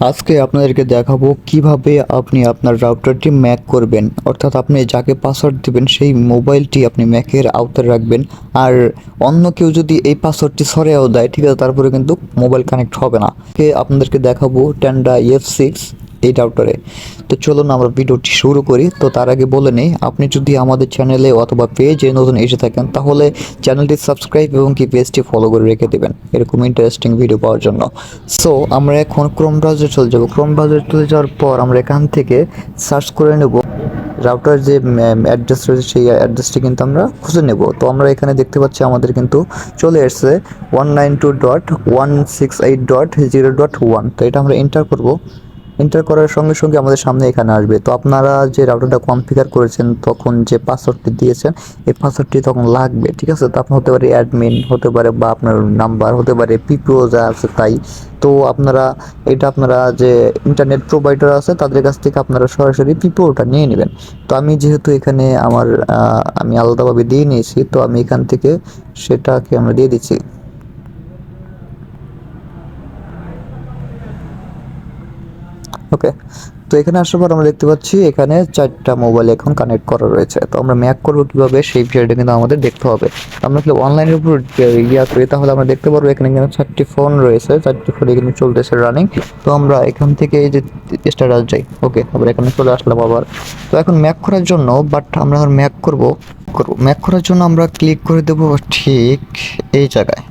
আজকে আপনাদেরকে দেখাবো কিভাবে আপনি আপনার রাউটারটি ম্যাক করবেন, অর্থাৎ আপনি যাকে পাসওয়ার্ড দিবেন সেই মোবাইলটি আপনি ম্যাকের আওতায় রাখবেন। আর অন্য কেউ যদি এই পাসওয়ার্ডটি সরিয়েও দেয়, ঠিক আছে, তারপরে কিন্তু মোবাইল কানেক্ট হবে না। আপনাদেরকে দেখাবো টেন্ডা F6 এই রাউটারে। তো চলুন আমরা ভিডিওটি শুরু করি। তো তার আগে বলে নেই, আপনি যদি আমাদের চ্যানেলে অথবা পেজে নতুন এসে থাকেন তাহলে চ্যানেলটি সাবস্ক্রাইব এবং কি পেজটি ফলো করে রেখে দেবেন এরকম ইন্টারেস্টিং ভিডিও পাওয়ার জন্য। সো আমরা এখন ক্রোম ব্রাউজারে চলে যাব। ক্রোম ব্রাউজারে চলে যাওয়ার পর আমরা এখান থেকে সার্চ করে নেব রাউটার যে অ্যাড্রেস রয়েছে, সেই অ্যাড্রেসটি কিন্তু আমরা খুঁজে নেব। তো আমরা এখানে দেখতে পাচ্ছি আমাদের কিন্তু চলে এসেছে 192.168.0.1। তো এটা আমরা এন্টার করব। এন্টার করার সঙ্গে সঙ্গে আমাদের সামনে এখানে আসবে। তো আপনারা যে রাউটারটা কনফিগার করেছেন তখন যে পাসওয়ার্ডটি দিয়েছেন এই পাসওয়ার্ডটি তখন লাগবে, ঠিক আছে। তো আপনার হতে পারে অ্যাডমিন, হতে পারে বা আপনার নাম্বার, হতে পারে পিপিও যা আছে তাই। তো আপনারা যে ইন্টারনেট প্রোভাইডার আছে তাদের কাছ থেকে আপনারা সরাসরি পিপিওটা নিয়ে নেবেন। তো আমি যেহেতু এখানে আমি আলাদাভাবে দিয়ে নিয়েছি, তো আমি এখান থেকে সেটাকে আমরা দিয়ে দিচ্ছি। ওকে, তো এখানে আসার পর আমরা দেখতে পাচ্ছি এখানে 4টা মোবাইল এখন কানেক্ট করা রয়েছে। তো আমরা ম্যাক করবো কীভাবে সেই বিষয়টা কিন্তু আমাদের দেখতে হবে। আমরা যদি অনলাইনের উপর করি তাহলে আমরা দেখতে পারবো এখানে কিন্তু 4টি ফোন রয়েছে, 4টি ফোন এখানে চলতেছে রানিং। তো আমরা এখান থেকে এই যে স্ট্যাটাস যাই, ওকে, আবার এখানে চলে আসলাম আবার। তো এখন ম্যাক করার জন্য আমরা এখন ম্যাক করবো ম্যাক করার জন্য আমরা ক্লিক করে দেবো ঠিক এই জায়গায়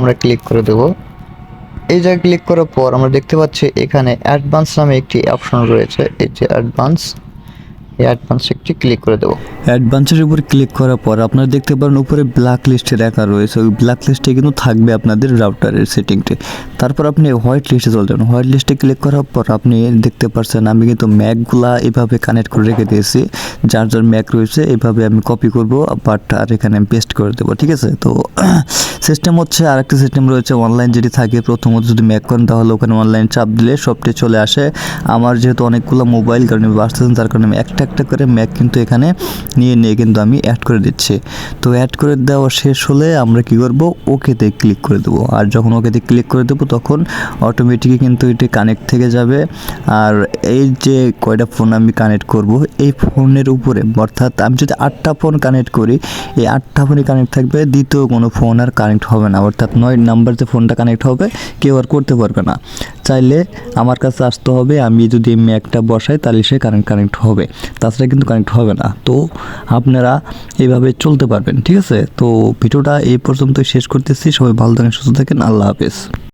আমরা ক্লিক করে দেবো। এই জায়গায় ক্লিক করার পর আমরা দেখতে পাচ্ছি এখানে অ্যাডভান্স নামে একটি অপশন রয়েছে। এই যে অ্যাডভান্স একটি ক্লিক করে দেবো। অ্যাডভান্সের উপর ক্লিক করার পর আপনারা দেখতে পারেন উপরে ব্ল্যাক লিস্টে রাখা রয়েছে। ওই ব্ল্যাক লিস্টে কিন্তু থাকবে আপনাদের রাউটারের সেটিংটি। তারপর আপনি হোয়াইট লিস্টে চলে যাবেন। হোয়াইট লিস্টে ক্লিক করার পর আপনি দেখতে পাচ্ছেন আমি কিন্তু ম্যাকগুলা এভাবে কানেক্ট করে রেখে দিয়েছি। যার ম্যাক রয়েছে এভাবে আমি কপি করব, বাট আর এখানে আমি পেস্ট করে দেবো, ঠিক আছে। তো সিস্টেম হচ্ছে আরেকটা সিস্টেম রয়েছে অনলাইন যেটি থাকে। প্রথমত যদি ম্যাক করেন তাহলে ওখানে অনলাইন চাপ দিলে সবটি চলে আসে। আমার যেহেতু অনেকগুলো মোবাইল কারণে বাড়তেছেন, তার কারণে আমি একটা করে ম্যাক কিন্তু এখানে নিয়ে কিন্তু আমি অ্যাড করে দিচ্ছি। তো অ্যাড করে দেওয়া শেষ হলে আমরা কি করব, ওকেতে ক্লিক করে দেবো। আর যখন ওকেতে ক্লিক করে দেবো তখন অটোমেটিকই কিন্তু এটি কানেক্ট থেকে যাবে। আর এই যে কয়টা ফোন আমি কানেক্ট করব এই ফোনের উপরে, অর্থাৎ আমি যদি 8টা ফোন কানেক্ট করি এই 8টা ফোনই কানেক্ট থাকবে, দ্বিতীয় কোনো ফোন আর কানেক্ট হবে না। অর্থাৎ 9 নাম্বার যে ফোনটা কানেক্ট হবে কেউ আর করতে পারবে না। চাইলে আমার কাছে আসতে হবে, আমি যদি ম্যাকটা বসাই তাহলে সে কানেক্ট হবে, তাছাড়া কিন্তু কানেক্ট হবে না। তো আপনারা এইভাবে চলতে পারবেন, ঠিক আছে। তো ভিডিওটা এই পর্যন্তই শেষ করতেছি। সবাই ভালো থাকেন, সুস্থ থাকেন, আল্লাহ হাফেজ।